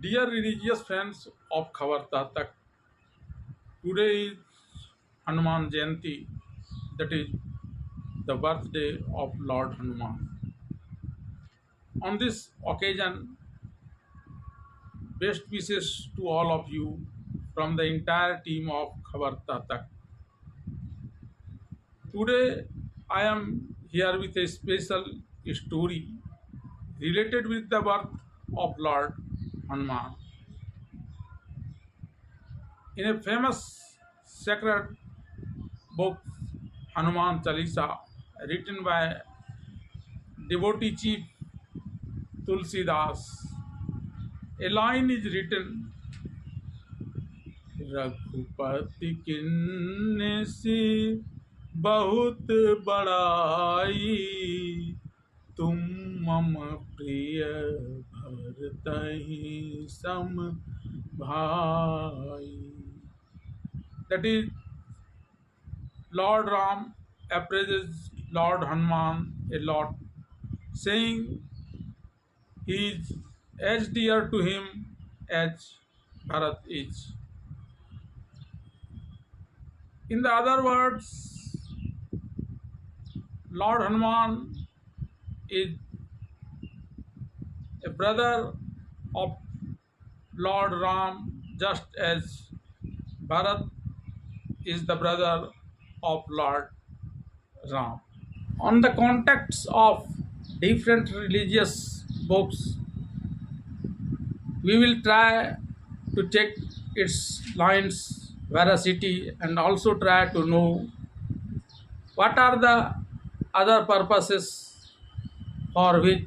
Dear religious friends of Khabar Tatak, today is Hanuman Jayanti, that is the birthday of Lord Hanuman. On this occasion, best wishes to all of you from the entire team of Khabar Tatak. Today, I am here with a special story related with the birth of Lord Hanuman. In a famous sacred book, Hanuman Chalisa, written by devotee chief Tulsidas, a line is written, Raghupati किन्ने से बहुत बड़ाई, तुम मम प्रिय भरतहि सम भाई. That is, Lord Ram appraises Lord Hanuman a lot, saying he is as dear to him as Bharat is. In the other words, Lord Hanuman is a brother of Lord Ram, just as Bharat is the brother of Lord Ram. On the context of different religious books, we will try to check its lines veracity and also try to know what are the other purposes for which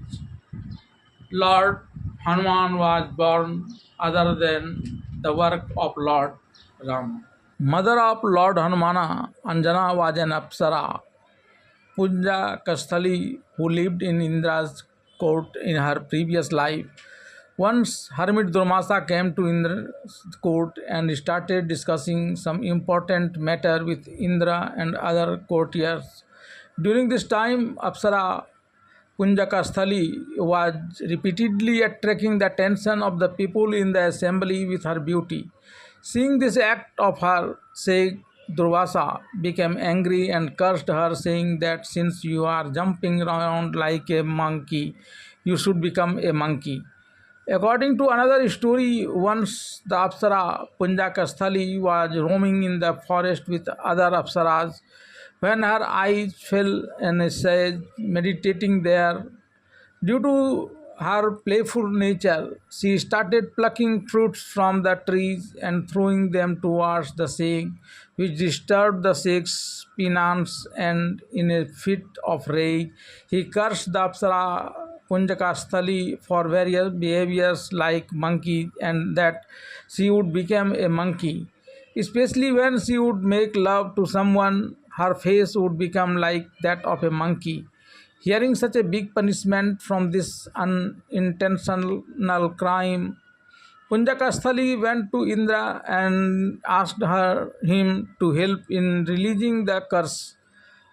Lord Hanuman was born other than the work of Lord Ram. Mother of Lord Hanumana, Anjana, was an Apsara, Punja Kasthali, who lived in Indra's court in her previous life. Once Hermit Durmasa came to Indra's court and started discussing some important matter with Indra and other courtiers. During this time, Apsara Punjakasthali was repeatedly attracting the attention of the people in the assembly with her beauty. Seeing this act of her, Sheikh Durvasa became angry and cursed her, saying that since you are jumping around like a monkey, you should become a monkey. According to another story, once the Apsara Punjakasthali was roaming in the forest with other Apsaras. When her eyes fell on a sage meditating there, due to her playful nature, she started plucking fruits from the trees and throwing them towards the sheikh, which disturbed the sheikh's penance, and in a fit of rage, he cursed the Apsara Punjakasthali for various behaviors like monkey and that she would become a monkey. Especially when she would make love to someone, her face would become like that of a monkey. Hearing such a big punishment from this unintentional crime, Punjakasthali went to Indra and asked him to help in releasing the curse.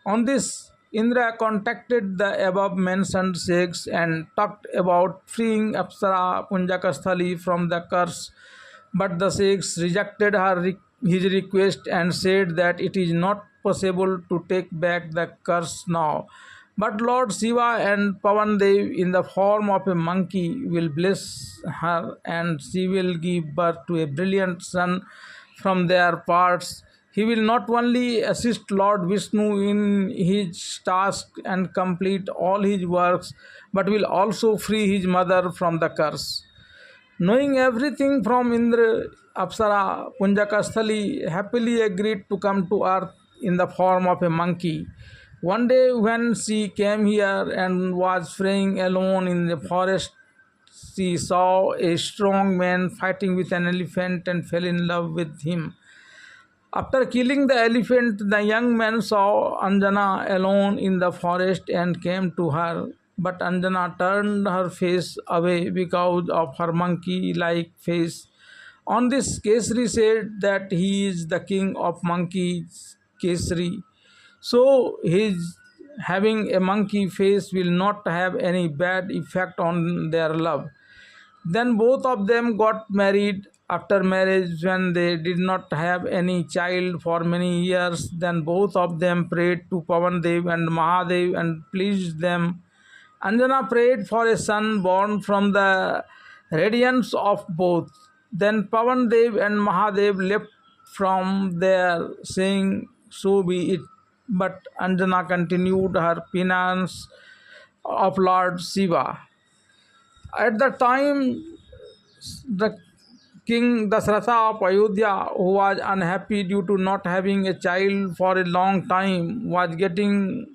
On this, Indra contacted the above mentioned sheikhs and talked about freeing Apsara Punjakasthali from the curse, but the sheikhs rejected his request and said that it is not possible to take back the curse now. But Lord Shiva and Pavandev, in the form of a monkey, will bless her and she will give birth to a brilliant son from their parts. He will not only assist Lord Vishnu in his task and complete all his works, but will also free his mother from the curse. Knowing everything from Indra, Apsara Punjakasthali happily agreed to come to earth in the form of a monkey. One day, when she came here and was straying alone in the forest, she saw a strong man fighting with an elephant and fell in love with him. After killing the elephant, the young man saw Anjana alone in the forest and came to her. But Anjana turned her face away because of her monkey like face. On this, Kesari said that he is the king of monkeys, Kesari. So, his having a monkey face will not have any bad effect on their love. Then both of them got married. After marriage, when they did not have any child for many years, then both of them prayed to Pavan Dev and Mahadev and pleased them. Anjana prayed for a son born from the radiance of both. Then Pavan Dev and Mahadev left from there, saying, "So be it." But Anjana continued her penance of Lord Shiva. At the time, the King Dasratha of Ayodhya, who was unhappy due to not having a child for a long time, was getting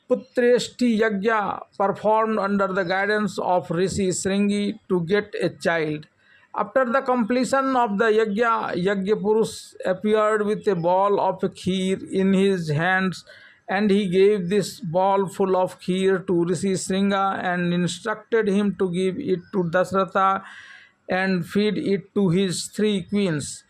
Putreshti Yagya performed under the guidance of Rishi Sringi to get a child. After the completion of the Yagya, Yagyapurush appeared with a ball of kheer in his hands, and he gave this ball full of kheer to Rishi Sringa and instructed him to give it to Dasratha and feed it to his three queens.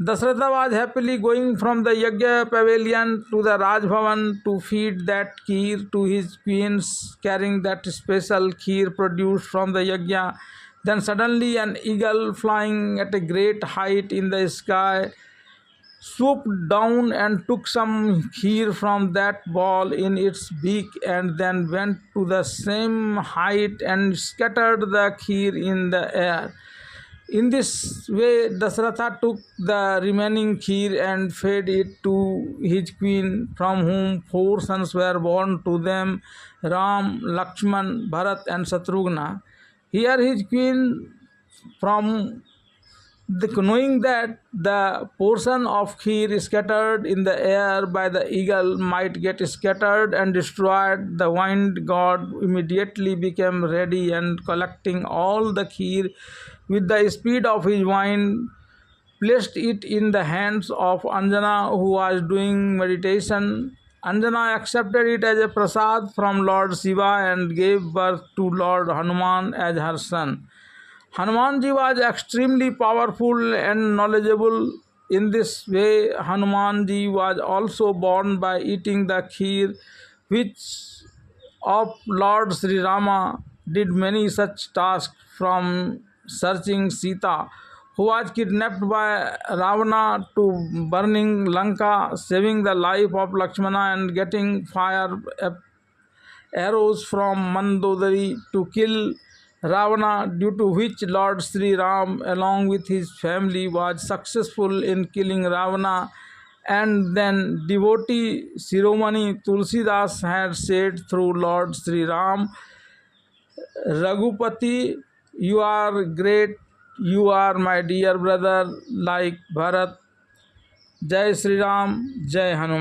Dasratha was happily going from the Yagya pavilion to the Raj Bhavan to feed that kheer to his queens, carrying that special kheer produced from the Yagya. Then suddenly an eagle flying at a great height in the sky swooped down and took some kheer from that ball in its beak and then went to the same height and scattered the kheer in the air. In this way, Dasratha took the remaining kheer and fed it to his queen, from whom four sons were born to them: Ram, Lakshman, Bharat, and Satrughna. Here, his queen, from knowing that the portion of kheer scattered in the air by the eagle might get scattered and destroyed, the wind god immediately became ready and collecting all the kheer with the speed of his wind, placed it in the hands of Anjana, who was doing meditation. Anjana accepted it as a prasad from Lord Shiva and gave birth to Lord Hanuman as her son. Hanumanji was extremely powerful and knowledgeable. In this way, Hanumanji was also born by eating the kheer, which of Lord Sri Rama did many such tasks, from searching Sita, who was kidnapped by Ravana, to burning Lanka, saving the life of Lakshmana, and getting fire arrows from Mandodari to kill Ravana, due to which Lord Sri Ram, along with his family, was successful in killing Ravana. And then devotee Shiromani Tulsidas had said through Lord Sri Ram, "Raghupati, you are great, you are my dear brother like Bharat. Jai Sri Ram, Jai Hanuman."